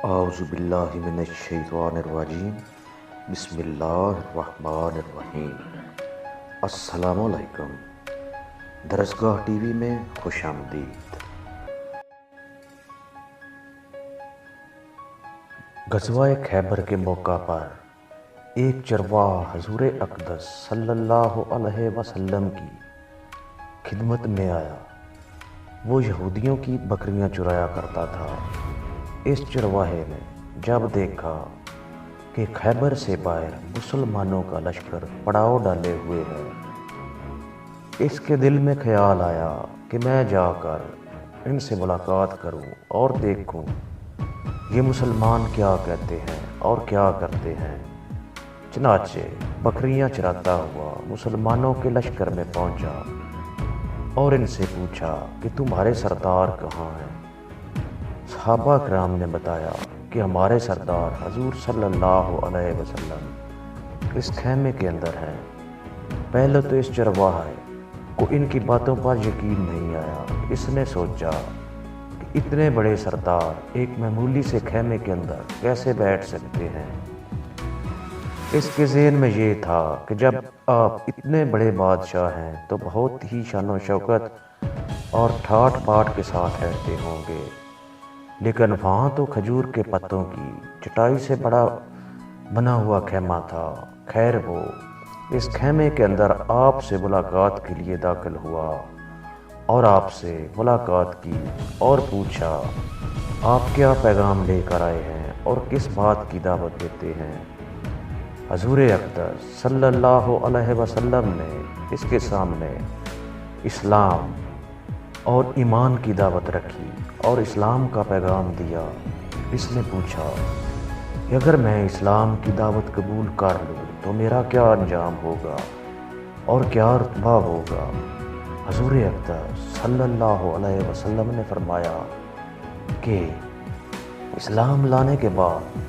اعوذ باللہ من الشیطان الرجیم بسم اللہ الرحمن الرحیم۔ السلام علیکم۔ درسگاہ ٹی وی میں خوش آمدید۔ غزوہ خیبر کے موقع پر ایک چرواہ حضور اقدس صلی اللہ علیہ وسلم کی خدمت میں آیا۔ وہ یہودیوں کی بکریاں چرایا کرتا تھا۔ اس چرواہے نے جب دیکھا کہ خیبر سے باہر مسلمانوں کا لشکر پڑاؤ ڈالے ہوئے ہے، اس کے دل میں خیال آیا کہ میں جا کر ان سے ملاقات کروں اور دیکھوں یہ مسلمان کیا کہتے ہیں اور کیا کرتے ہیں۔ چنانچہ بکریاں چراتا ہوا مسلمانوں کے لشکر میں پہنچا اور ان سے پوچھا کہ تمہارے سردار کہاں ہیں؟ صحابہ کرام نے بتایا کہ ہمارے سردار حضور صلی اللہ علیہ وسلم اس خیمے کے اندر ہیں۔ پہلے تو اس چرواہے کو ان کی باتوں پر یقین نہیں آیا۔ اس نے سوچا کہ اتنے بڑے سردار ایک معمولی سے خیمے کے اندر کیسے بیٹھ سکتے ہیں۔ اس کے ذہن میں یہ تھا کہ جب آپ اتنے بڑے بادشاہ ہیں تو بہت ہی شان و شوکت اور ٹھاٹ باٹ کے ساتھ رہتے ہوں گے، لیکن وہاں تو کھجور کے پتوں کی چٹائی سے بڑا بنا ہوا خیمہ تھا۔ خیر، وہ اس خیمے کے اندر آپ سے ملاقات کے لیے داخل ہوا اور آپ سے ملاقات کی اور پوچھا آپ کیا پیغام لے کر آئے ہیں اور کس بات کی دعوت دیتے ہیں۔ حضور اقدس صلی اللہ علیہ وسلم نے اس کے سامنے اسلام اور ایمان کی دعوت رکھی اور اسلام کا پیغام دیا۔ اس نے پوچھا کہ اگر میں اسلام کی دعوت قبول کر لوں تو میرا کیا انجام ہوگا اور کیا رتبہ ہوگا۔ حضور اقدس صلی اللہ علیہ وسلم نے فرمایا کہ اسلام لانے کے بعد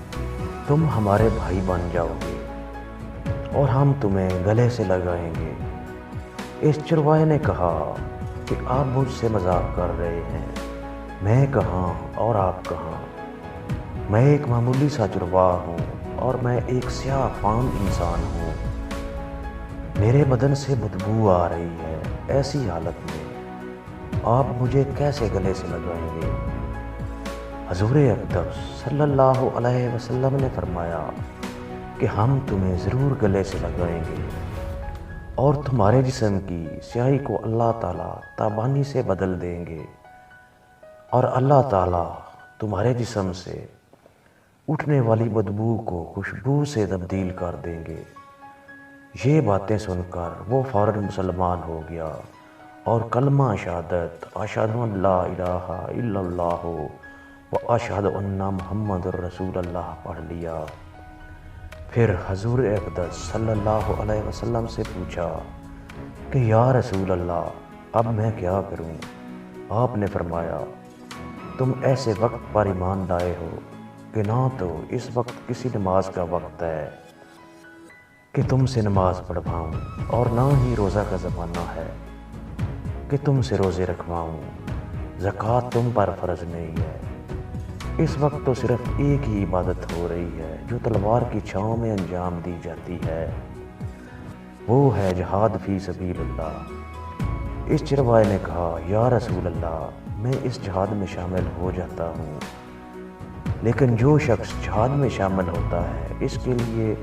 تم ہمارے بھائی بن جاؤ گے اور ہم تمہیں گلے سے لگائیں گے۔ اس چرواہے نے کہا کہ آپ مجھ سے مذاق کر رہے ہیں، میں کہاں اور آپ کہاں؟ میں ایک معمولی سا چرواہ ہوں اور میں ایک سیاہ فام انسان ہوں۔ میرے بدن سے بدبو آ رہی ہے، ایسی حالت میں آپ مجھے کیسے گلے سے لگائیں گے؟ حضور اقدس صلی اللہ علیہ وسلم نے فرمایا کہ ہم تمہیں ضرور گلے سے لگائیں گے اور تمہارے جسم کی سیاہی کو اللہ تعالیٰ تابانی سے بدل دیں گے اور اللہ تعالیٰ تمہارے جسم سے اٹھنے والی بدبو کو خوشبو سے تبدیل کر دیں گے۔ یہ باتیں سن کر وہ فوراً مسلمان ہو گیا اور کلمہ شہادت اشہد ان لا الہ الا اللہ و اشہد ان محمد الرسول اللہ پڑھ لیا۔ پھر حضور اقدس صلی اللہ علیہ وسلم سے پوچھا کہ یا رسول اللہ اب میں کیا کروں؟ آپ نے فرمایا تم ایسے وقت پر ایمان لائے ہو کہ نہ تو اس وقت کسی نماز کا وقت ہے کہ تم سے نماز پڑھواؤں اور نہ ہی روزہ کا زمانہ ہے کہ تم سے روزے رکھواؤں۔ زکوٰۃ تم پر فرض نہیں ہے۔ اس وقت تو صرف ایک ہی عبادت ہو رہی ہے جو تلوار کی چھاؤں میں انجام دی جاتی ہے، وہ ہے جہاد فی سبیل اللہ۔ اس چرواہے نے کہا یا رسول اللہ میں اس جہاد میں شامل ہو جاتا ہوں، لیکن جو شخص جہاد میں شامل ہوتا ہے اس کے لیے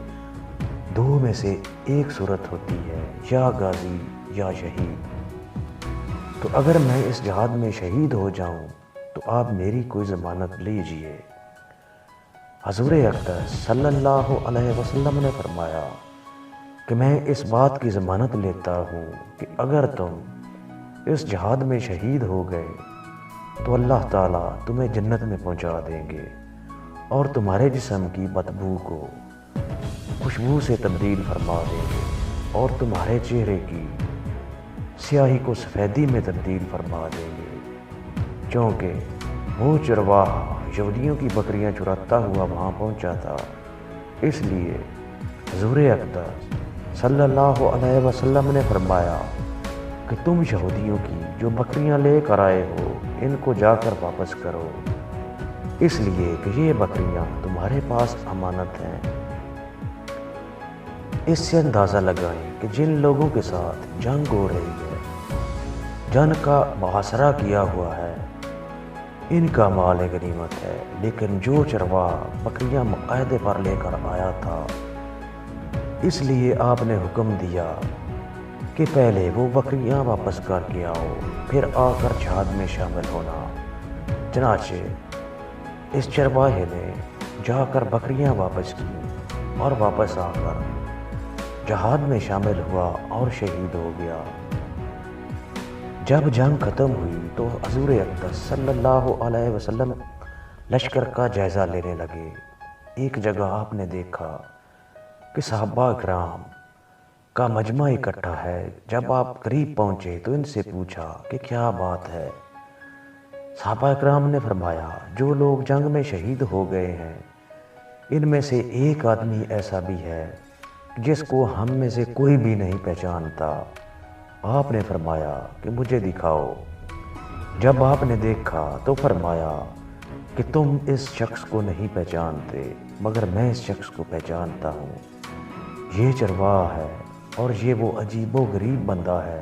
دو میں سے ایک صورت ہوتی ہے، یا غازی یا شہید۔ تو اگر میں اس جہاد میں شہید ہو جاؤں تو آپ میری کوئی ضمانت لیجئے۔ حضور اقدس صلی اللہ علیہ وسلم نے فرمایا کہ میں اس بات کی ضمانت لیتا ہوں کہ اگر تم اس جہاد میں شہید ہو گئے تو اللہ تعالیٰ تمہیں جنت میں پہنچا دیں گے اور تمہارے جسم کی بدبو کو خوشبو سے تبدیل فرما دیں گے اور تمہارے چہرے کی سیاہی کو سفیدی میں تبدیل فرما دیں گے۔ چونکہ وہ چرواہا یہودیوں کی بکریاں چراتا ہوا وہاں پہنچا تھا، اس لیے حضور اقدس صلی اللہ علیہ وسلم نے فرمایا کہ تم یہودیوں کی جو بکریاں لے کر آئے ہو ان کو جا کر واپس کرو۔ اس لیے کہ یہ بکریاں تمہارے پاس امانت ہیں۔ اس سے اندازہ لگائیں کہ جن لوگوں کے ساتھ جنگ ہو رہی ہے، جنگ کا محاصرہ کیا ہوا ہے، ان کا مال غنیمت ہے، لیکن جو چرواہ بکریاں معاہدے پر لے کر آیا تھا، اس لیے آپ نے حکم دیا کہ پہلے وہ بکریاں واپس کر کے آؤ، پھر آ کر جہاد میں شامل ہونا۔ چنانچہ اس چرواہے نے جا کر بکریاں واپس کی اور واپس آ کر جہاد میں شامل ہوا اور شہید ہو گیا۔ جب جنگ ختم ہوئی تو حضور اقدس صلی اللہ علیہ وسلم لشکر کا جائزہ لینے لگے۔ ایک جگہ آپ نے دیکھا کہ صحابہ کرام کا مجمع اکٹھا ہے۔ جب آپ قریب پہنچے تو ان سے پوچھا کہ کیا بات ہے؟ صحابہ کرام نے فرمایا، جو لوگ جنگ میں شہید ہو گئے ہیں، ان میں سے ایک آدمی ایسا بھی ہے جس کو ہم میں سے کوئی بھی نہیں پہچانتا۔ آپ نے فرمایا کہ مجھے دکھاؤ۔ جب آپ نے دیکھا تو فرمایا کہ تم اس شخص کو نہیں پہچانتے، مگر میں اس شخص کو پہچانتا ہوں۔ یہ چرواہ ہے اور یہ وہ عجیب و غریب بندہ ہے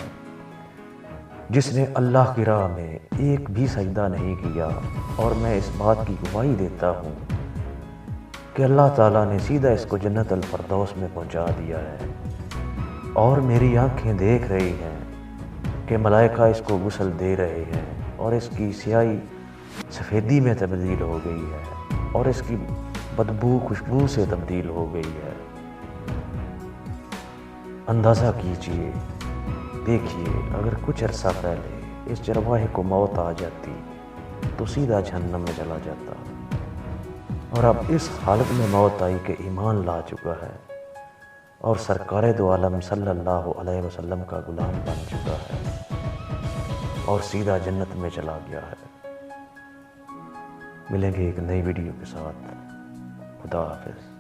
جس نے اللہ کی راہ میں ایک بھی سجدہ نہیں کیا، اور میں اس بات کی گواہی دیتا ہوں کہ اللہ تعالیٰ نے سیدھا اس کو جنت الفردوس میں پہنچا دیا ہے، اور میری آنکھیں دیکھ رہی ہیں کہ ملائکہ اس کو غسل دے رہے ہیں، اور اس کی سیاہی سفیدی میں تبدیل ہو گئی ہے، اور اس کی بدبو خوشبو سے تبدیل ہو گئی ہے۔ اندازہ کیجئے، دیکھیے، اگر کچھ عرصہ پہلے اس چرواہے کو موت آ جاتی تو سیدھا جہنم میں چلا جاتا، اور اب اس حالت میں موت آئی کہ ایمان لا چکا ہے اور سرکار دو عالم صلی اللہ علیہ وسلم کا غلام بن چکا ہے اور سیدھا جنت میں چلا گیا ہے۔ ملیں گے ایک نئی ویڈیو کے ساتھ۔ خدا حافظ۔